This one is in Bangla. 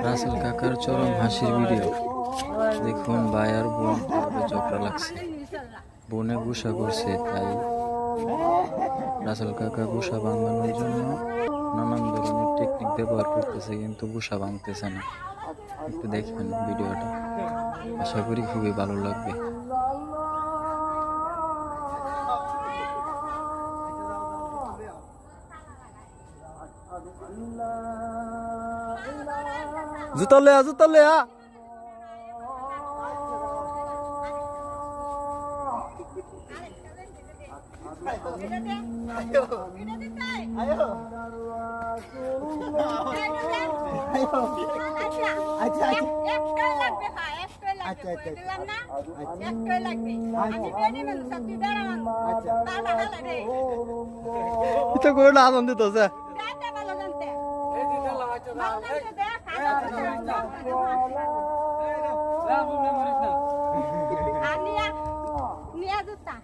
রাসেল কাকার চরম হাসির ভিডিও দেখুন। ভাই আর বোন কিভাবে ঝগড়া লাগছে, বোনে গুসা করছে, তাই রাসেল কাকা গুসা ভাঙানোর জন্য নানান ধরনের টেকনিক ব্যবহার করতেছে, কিন্তু গুসা ভাঙতেছে না। একটু দেখেন ভিডিওটা, আশা করি খুবই ভালো লাগবে। জুতা লে আ এটা করে না আনন্দ দিতেছে। নিয়া জুতা